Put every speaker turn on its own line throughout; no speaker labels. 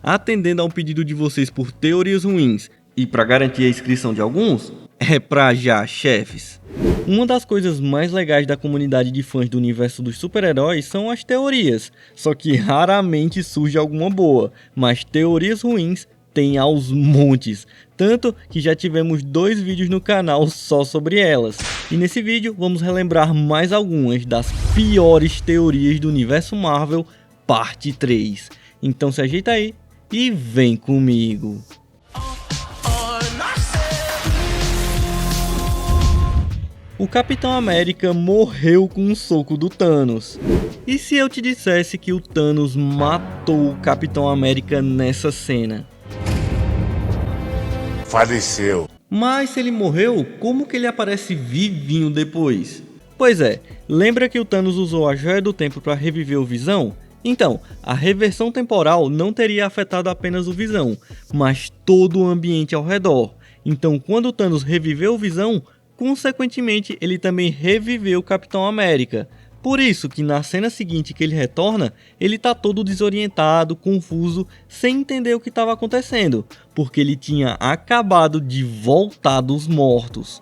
atendendo ao pedido de vocês por teorias ruins e para garantir a inscrição de alguns, é pra já, chefes. Uma das coisas mais legais da comunidade de fãs do universo dos super-heróis são as teorias, só que raramente surge alguma boa, mas teorias ruins tem aos montes, tanto que já tivemos 2 vídeos no canal só sobre elas. E nesse vídeo vamos relembrar mais algumas das piores teorias do universo Marvel, parte 3. Então se ajeita aí e vem comigo. O Capitão América morreu com um soco do Thanos. E se eu te dissesse que o Thanos matou o Capitão América nessa cena?
Faleceu.
Mas se ele morreu, como que ele aparece vivinho depois? Pois é, lembra que o Thanos usou a Joia do Tempo para reviver o Visão? Então, a reversão temporal não teria afetado apenas o Visão, mas todo o ambiente ao redor. Então, quando o Thanos reviveu o Visão, consequentemente ele também reviveu o Capitão América. Por isso que na cena seguinte que ele retorna, ele tá todo desorientado, confuso, sem entender o que estava acontecendo, porque ele tinha acabado de voltar dos mortos.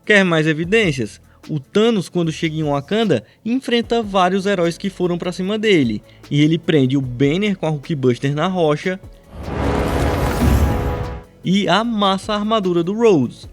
Quer mais evidências? O Thanos, quando chega em Wakanda, enfrenta vários heróis que foram pra cima dele, e ele prende o Banner com a Hulkbuster na rocha e amassa a armadura do Rhodes.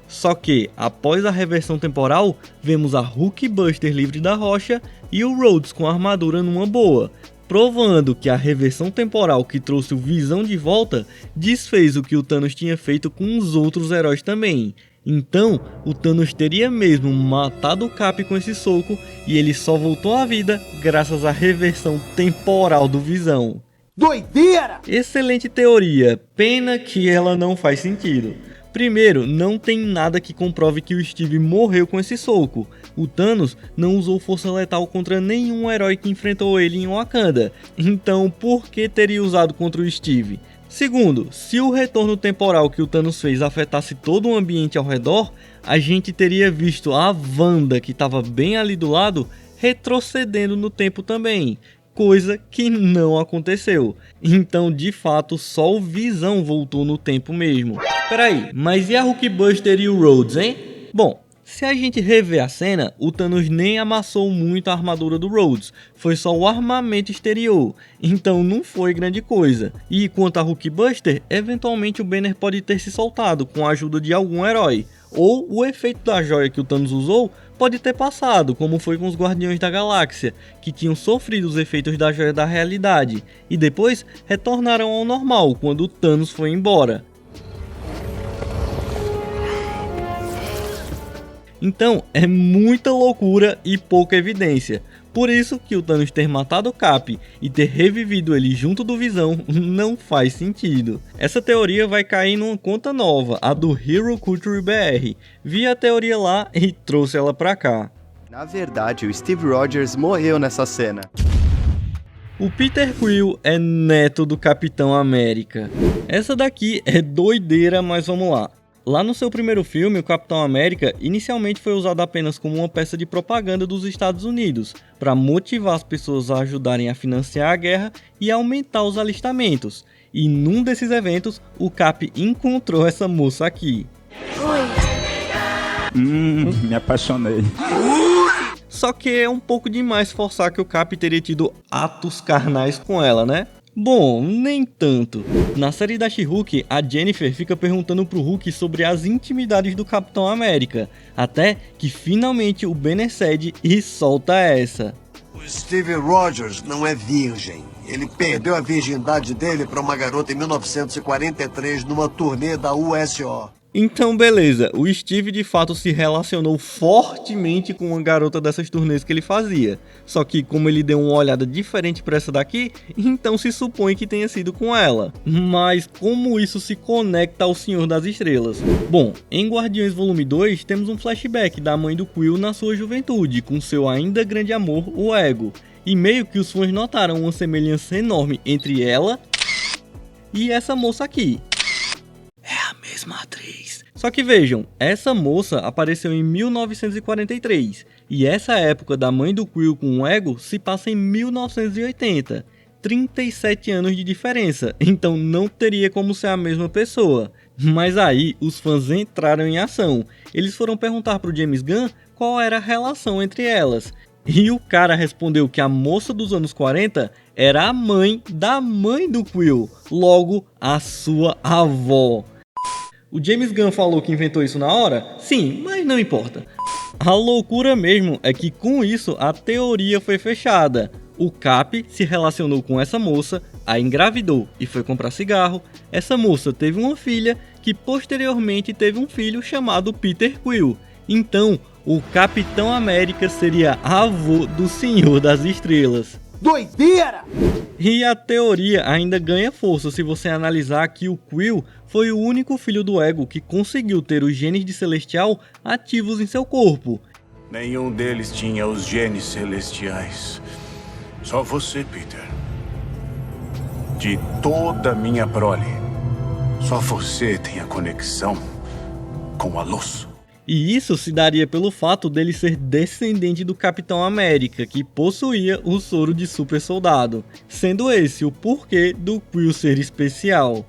Só que, após a reversão temporal, vemos a Hulkbuster livre da rocha e o Rhodes com a armadura numa boa, provando que a reversão temporal que trouxe o Visão de volta desfez o que o Thanos tinha feito com os outros heróis também. Então, o Thanos teria mesmo matado o Cap com esse soco e ele só voltou à vida graças à reversão temporal do Visão.
Doideira!
Excelente teoria, pena que ela não faz sentido. Primeiro, não tem nada que comprove que o Steve morreu com esse soco. O Thanos não usou força letal contra nenhum herói que enfrentou ele em Wakanda. Então, por que teria usado contra o Steve? Segundo, se o retorno temporal que o Thanos fez afetasse todo o ambiente ao redor, a gente teria visto a Wanda, que estava bem ali do lado, retrocedendo no tempo também, coisa que não aconteceu. Então, de fato, só o Visão voltou no tempo mesmo. Peraí, mas e a Hulkbuster e o Rhodes, hein? Bom, se a gente rever a cena, o Thanos nem amassou muito a armadura do Rhodes, foi só o armamento exterior, então não foi grande coisa. E quanto a Hulkbuster, eventualmente o Banner pode ter se soltado com a ajuda de algum herói, ou o efeito da joia que o Thanos usou pode ter passado, como foi com os Guardiões da Galáxia, que tinham sofrido os efeitos da joia da realidade, e depois retornaram ao normal quando o Thanos foi embora. Então é muita loucura e pouca evidência, por isso que o Thanos ter matado o Cap e ter revivido ele junto do Visão não faz sentido. Essa teoria vai cair numa conta nova, a do Hero Culture BR, vi a teoria lá e trouxe ela pra cá.
Na verdade, o Steve Rogers morreu nessa cena.
O Peter Quill é neto do Capitão América. Essa daqui é doideira, mas vamos lá. Lá no seu primeiro filme, o Capitão América inicialmente foi usado apenas como uma peça de propaganda dos Estados Unidos, para motivar as pessoas a ajudarem a financiar a guerra e aumentar os alistamentos. E num desses eventos, o Cap encontrou essa moça aqui.
Me apaixonei.
Só que é um pouco demais forçar que o Cap teria tido atos carnais com ela, né? Bom, nem tanto. Na série da She-Hulk, a Jennifer fica perguntando pro Hulk sobre as intimidades do Capitão América, até que finalmente o Banner cede e solta essa.
O Steve Rogers não é virgem. Ele perdeu a virgindade dele para uma garota em 1943 numa turnê da USO.
Então beleza, o Steve de fato se relacionou fortemente com uma garota dessas turnês que ele fazia. Só que como ele deu uma olhada diferente para essa daqui, então se supõe que tenha sido com ela. Mas como isso se conecta ao Senhor das Estrelas? Bom, em Guardiões Volume 2 temos um flashback da mãe do Quill na sua juventude, com seu ainda grande amor, o Ego. E meio que os fãs notaram uma semelhança enorme entre ela e essa moça aqui. É a mesma atriz. Só que vejam, essa moça apareceu em 1943 E essa época da mãe do Quill com o Ego se passa em 1980. 37 anos de diferença, então não teria como ser a mesma pessoa. Mas aí os fãs entraram em ação. Eles foram perguntar pro James Gunn qual era a relação entre elas. E o cara respondeu que a moça dos anos 40 era a mãe da mãe do Quill, logo a sua avó. O James Gunn falou que inventou isso na hora? Sim, mas não importa. A loucura mesmo é que com isso a teoria foi fechada. O Cap se relacionou com essa moça, a engravidou e foi comprar cigarro. Essa moça teve uma filha que posteriormente teve um filho chamado Peter Quill. Então, o Capitão América seria avô do Senhor das Estrelas.
Doideira!
E a teoria ainda ganha força se você analisar que o Quill foi o único filho do Ego que conseguiu ter os genes de Celestial ativos em seu corpo.
Nenhum deles tinha os genes celestiais. Só você, Peter. De toda a minha prole, só você tem a conexão com a luz.
E isso se daria pelo fato dele ser descendente do Capitão América, que possuía o soro de super soldado, sendo esse o porquê do Quill ser especial.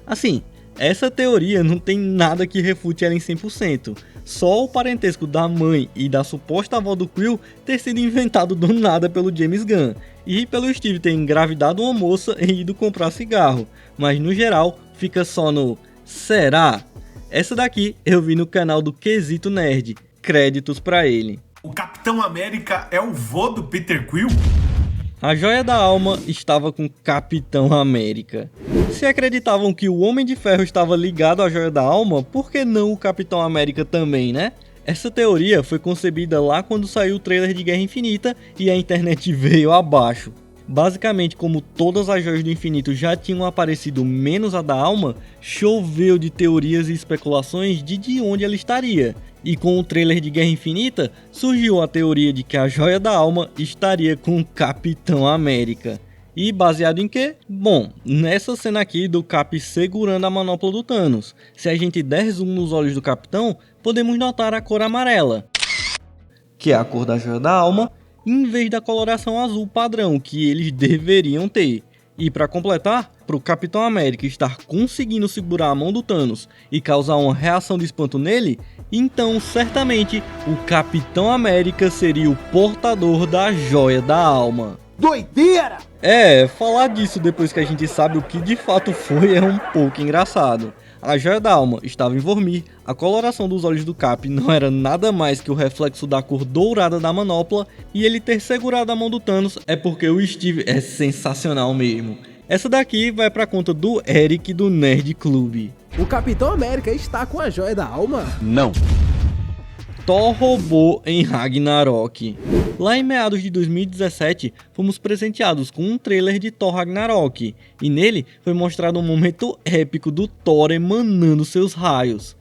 Assim, essa teoria não tem nada que refute ela em 100%, só o parentesco da mãe e da suposta avó do Quill ter sido inventado do nada pelo James Gunn, e pelo Steve ter engravidado uma moça e ido comprar cigarro, mas no geral fica só no será? Essa daqui eu vi no canal do Quesito Nerd, créditos pra ele.
O Capitão América é o vô do Peter Quill?
A Joia da Alma estava com Capitão América. Se acreditavam que o Homem de Ferro estava ligado à Joia da Alma, por que não o Capitão América também, né? Essa teoria foi concebida lá quando saiu o trailer de Guerra Infinita e a internet veio abaixo. Basicamente, como todas as joias do infinito já tinham aparecido menos a da alma, choveu de teorias e especulações de onde ela estaria. E com o trailer de Guerra Infinita, surgiu a teoria de que a joia da alma estaria com o Capitão América. E baseado em quê? Bom, nessa cena aqui do Cap segurando a manopla do Thanos, se a gente der zoom nos olhos do Capitão, podemos notar a cor amarela, que é a cor da joia da alma, em vez da coloração azul padrão que eles deveriam ter. E para completar, para o Capitão América estar conseguindo segurar a mão do Thanos e causar uma reação de espanto nele, então certamente o Capitão América seria o portador da joia da alma.
Doideira!
Falar disso depois que a gente sabe o que de fato foi é um pouco engraçado. A joia da alma estava em Vormir, a coloração dos olhos do Cap não era nada mais que o reflexo da cor dourada da manopla, e ele ter segurado a mão do Thanos é porque o Steve é sensacional mesmo. Essa daqui vai pra conta do Eric do Nerd Club.
O Capitão América está com a joia da alma?
Não.
Thor roubou em Ragnarok. Lá em meados de 2017, fomos presenteados com um trailer de Thor Ragnarok, e nele foi mostrado um momento épico do Thor emanando seus raios.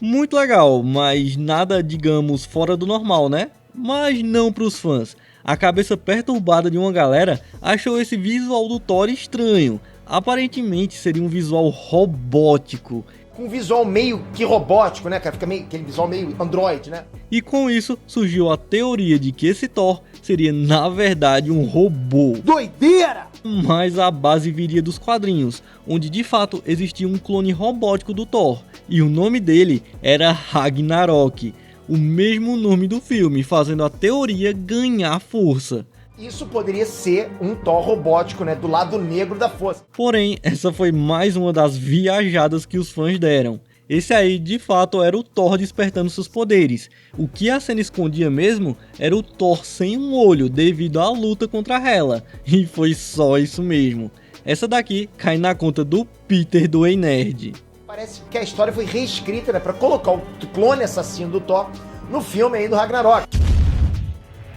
Muito legal, mas nada, digamos, fora do normal, né? Mas não para os fãs. A cabeça perturbada de uma galera achou esse visual do Thor estranho. Aparentemente seria um visual robótico.
Com um visual meio que robótico, né, cara? Fica meio aquele visual meio android, né?
E com isso surgiu a teoria de que esse Thor seria na verdade um robô.
Doideira!
Mas a base viria dos quadrinhos, onde de fato existia um clone robótico do Thor. E o nome dele era Ragnarok, o mesmo nome do filme, fazendo a teoria ganhar força.
Isso poderia ser um Thor robótico, né? Do lado negro da força.
Porém, essa foi mais uma das viajadas que os fãs deram. Esse aí, de fato, era o Thor despertando seus poderes. O que a cena escondia mesmo era o Thor sem um olho devido à luta contra Hela. E foi só isso mesmo. Essa daqui cai na conta do Peter do Ei Nerd.
Parece que a história foi reescrita, né? Pra colocar o clone assassino do Thor no filme aí do Ragnarok.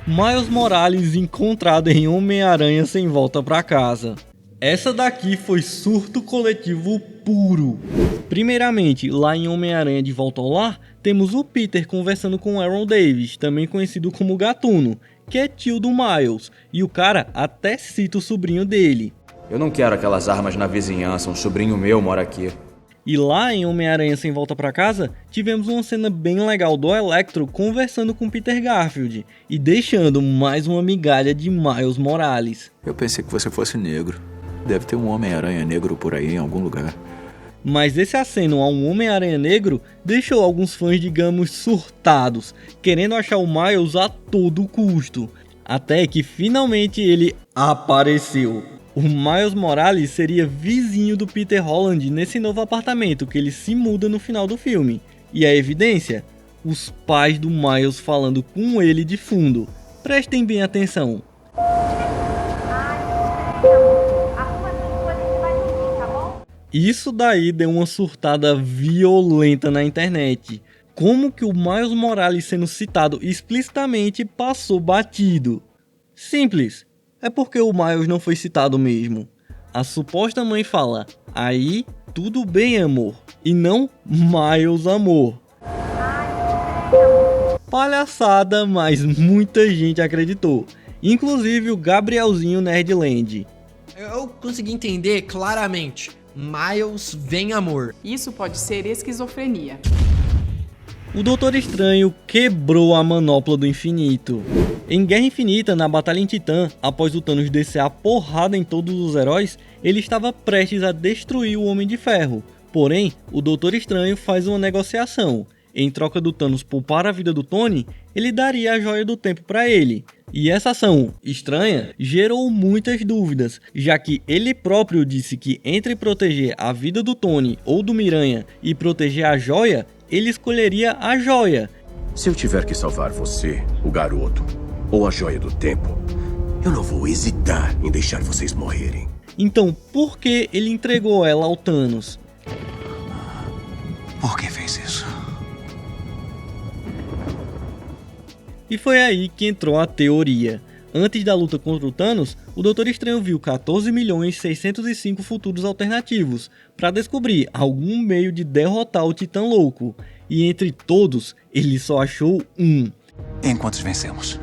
Miles Morales encontrado em Homem-Aranha sem volta pra casa. Essa daqui foi surto coletivo puro. Primeiramente, lá em Homem-Aranha de Volta ao Lar, temos o Peter conversando com Aaron Davis, também conhecido como Gatuno, que é tio do Miles, e o cara até cita o sobrinho dele.
Eu não quero aquelas armas na vizinhança, um sobrinho meu mora aqui.
E lá em Homem-Aranha Sem Volta Pra Casa, tivemos uma cena bem legal do Electro conversando com Peter Garfield e deixando mais uma migalha de Miles Morales.
Eu pensei que você fosse negro. Deve ter um Homem-Aranha negro por aí em algum lugar.
Mas esse aceno a um Homem-Aranha negro deixou alguns fãs, digamos, surtados, querendo achar o Miles a todo custo. Até que finalmente ele apareceu. O Miles Morales seria vizinho do Peter Holland nesse novo apartamento que ele se muda no final do filme. E a evidência? Os pais do Miles falando com ele de fundo. Prestem bem atenção. Isso daí deu uma surtada violenta na internet. Como que o Miles Morales sendo citado explicitamente passou batido? Simples. É porque o Miles não foi citado mesmo. A suposta mãe fala, aí tudo bem amor, e não Miles amor. Palhaçada, mas muita gente acreditou, inclusive o Gabrielzinho Nerdland.
Eu consegui entender claramente, Miles vem amor.
Isso pode ser esquizofrenia.
O Doutor Estranho quebrou a manopla do infinito. Em Guerra Infinita, na Batalha em Titã, após o Thanos descer a porrada em todos os heróis, ele estava prestes a destruir o Homem de Ferro. Porém, o Doutor Estranho faz uma negociação. Em troca do Thanos poupar a vida do Tony, ele daria a Joia do Tempo para ele. E essa ação estranha gerou muitas dúvidas, já que ele próprio disse que entre proteger a vida do Tony ou do Miranha e proteger a Joia, ele escolheria a Joia.
Se eu tiver que salvar você, o garoto, ou a Joia do Tempo, eu não vou hesitar em deixar vocês morrerem.
Então, por que ele entregou ela ao Thanos?
Por que fez isso?
E foi aí que entrou a teoria. Antes da luta contra o Thanos, o Doutor Estranho viu 14.605 futuros alternativos para descobrir algum meio de derrotar o Titã Louco. E entre todos, ele só achou um.
Em quantos vencemos?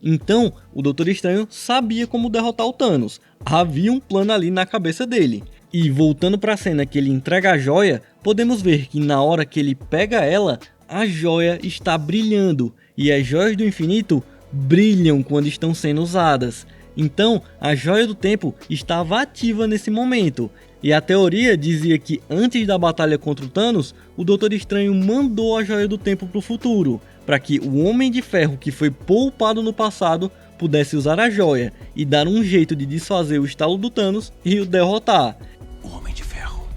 Então, o Doutor Estranho sabia como derrotar o Thanos. Havia um plano ali na cabeça dele. E voltando para a cena que ele entrega a joia, podemos ver que na hora que ele pega ela, a joia está brilhando. E as joias do infinito brilham quando estão sendo usadas. Então, a Joia do Tempo estava ativa nesse momento. E a teoria dizia que antes da batalha contra o Thanos, o Doutor Estranho mandou a Joia do Tempo para o futuro, para que o Homem de Ferro que foi poupado no passado pudesse usar a joia e dar um jeito de desfazer o estalo do Thanos e o derrotar.
O Homem de Ferro.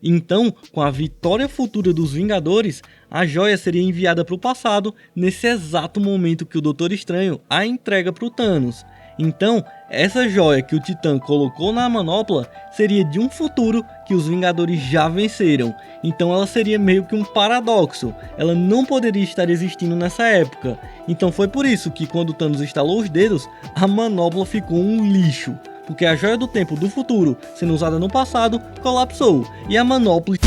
Então, com a vitória futura dos Vingadores, a joia seria enviada para o passado nesse exato momento que o Doutor Estranho a entrega para o Thanos. Então, essa joia que o Titã colocou na manopla seria de um futuro que os Vingadores já venceram. Então ela seria meio que um paradoxo, ela não poderia estar existindo nessa época. Então foi por isso que quando o Thanos estalou os dedos, a manopla ficou um lixo. Porque a Joia do Tempo do futuro, sendo usada no passado, colapsou. E a manopla...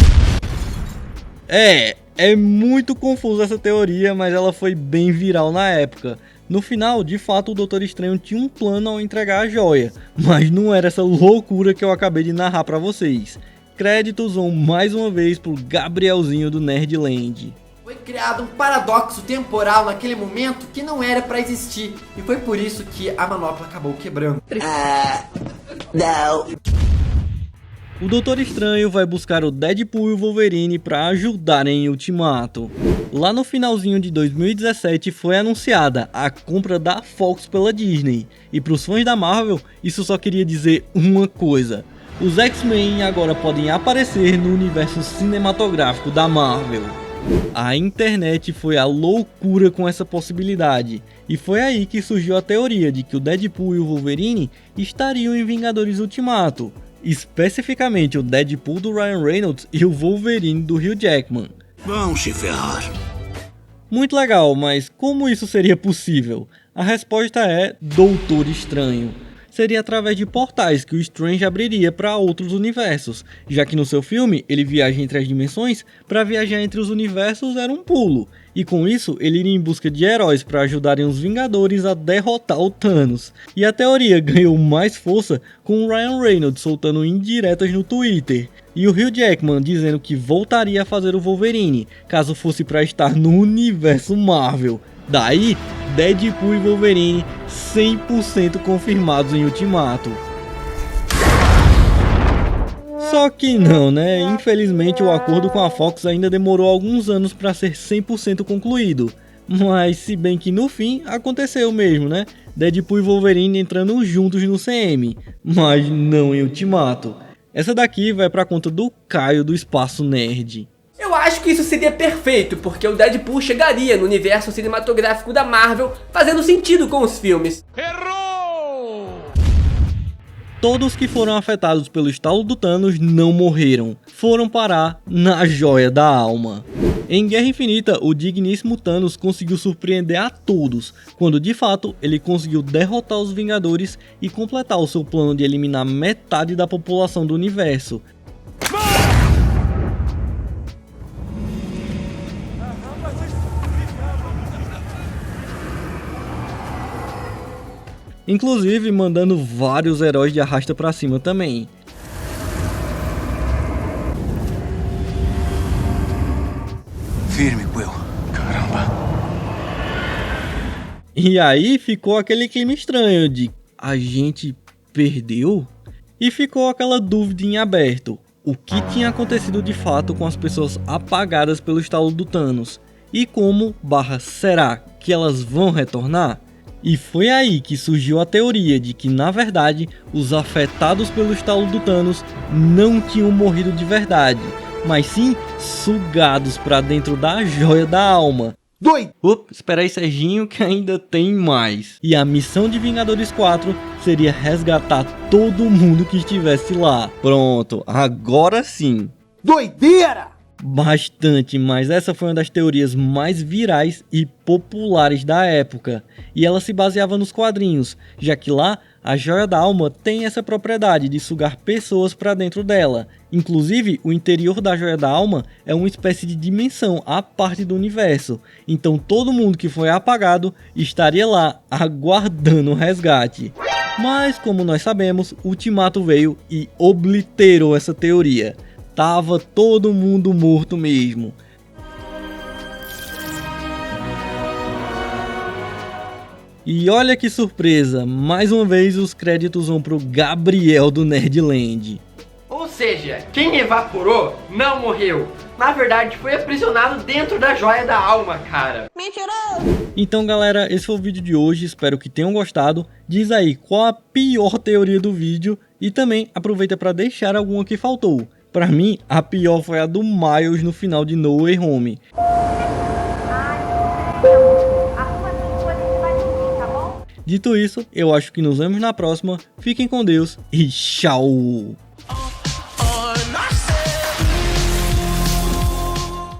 É muito confusa essa teoria, mas ela foi bem viral na época. No final, de fato, o Doutor Estranho tinha um plano ao entregar a joia, mas não era essa loucura que eu acabei de narrar pra vocês. Créditos vão mais uma vez pro Gabrielzinho do Nerdland.
Foi criado um paradoxo temporal naquele momento que não era pra existir, e foi por isso que a manopla acabou quebrando.
Não.
O Doutor Estranho vai buscar o Deadpool e o Wolverine para ajudarem em Ultimato. Lá no finalzinho de 2017 foi anunciada a compra da Fox pela Disney. E para os fãs da Marvel, isso só queria dizer uma coisa. Os X-Men agora podem aparecer no universo cinematográfico da Marvel. A internet foi a loucura com essa possibilidade. E foi aí que surgiu a teoria de que o Deadpool e o Wolverine estariam em Vingadores Ultimato. Especificamente o Deadpool do Ryan Reynolds e o Wolverine do Hugh Jackman.
Vão se ferrar.
Muito legal, mas como isso seria possível? A resposta é Doutor Estranho. seria através de portais que o Strange abriria para outros universos, já que no seu filme ele viaja entre as dimensões, para viajar entre os universos era um pulo, e com isso ele iria em busca de heróis para ajudarem os Vingadores a derrotar o Thanos. E a teoria ganhou mais força com o Ryan Reynolds soltando indiretas no Twitter, e o Hugh Jackman dizendo que voltaria a fazer o Wolverine, caso fosse para estar no universo Marvel. Daí, Deadpool e Wolverine 100% confirmados em Ultimato. Só que não, né? Infelizmente o acordo com a Fox ainda demorou alguns anos para ser 100% concluído. Mas se bem que no fim aconteceu mesmo, né? Deadpool e Wolverine entrando juntos no CM, mas não em Ultimato. Essa daqui vai pra conta do Caio do Espaço Nerd.
Eu acho que isso seria perfeito, porque o Deadpool chegaria no universo cinematográfico da Marvel, fazendo sentido com os filmes.
Todos que foram afetados pelo estalo do Thanos não morreram, foram parar na Joia da Alma. Em Guerra Infinita, o digníssimo Thanos conseguiu surpreender a todos, quando de fato ele conseguiu derrotar os Vingadores e completar o seu plano de eliminar metade da população do universo. Inclusive mandando vários heróis de arrasta pra cima também.
Firme, Quill. Caramba.
E aí ficou aquele clima estranho de a gente perdeu? E ficou aquela dúvida em aberto. O que tinha acontecido de fato com as pessoas apagadas pelo estalo do Thanos? E como / será que elas vão retornar? E foi aí que surgiu a teoria de que, na verdade, os afetados pelo estalo do Thanos não tinham morrido de verdade, mas sim sugados para dentro da Joia da Alma.
Doido!
Espera aí, Serginho, que ainda tem mais. E a missão de Vingadores 4 seria resgatar todo mundo que estivesse lá. Pronto, agora sim.
Doideira!
Bastante, mas essa foi uma das teorias mais virais e populares da época, e ela se baseava nos quadrinhos, já que lá a Joia da Alma tem essa propriedade de sugar pessoas para dentro dela. Inclusive, o interior da Joia da Alma é uma espécie de dimensão à parte do universo, então todo mundo que foi apagado estaria lá aguardando o resgate. Mas como nós sabemos, Ultimato veio e obliterou essa teoria. Tava todo mundo morto mesmo. E olha que surpresa, mais uma vez os créditos vão pro Gabriel do Nerdland.
Ou seja, quem evaporou não morreu. Na verdade, foi aprisionado dentro da Joia da Alma, cara.
Mentiroso!
Então galera, esse foi o vídeo de hoje, espero que tenham gostado. Diz aí qual a pior teoria do vídeo e também aproveita para deixar alguma que faltou. Pra mim, a pior foi a do Miles no final de No Way Home. Dito isso, eu acho que nos vemos na próxima. Fiquem com Deus e tchau!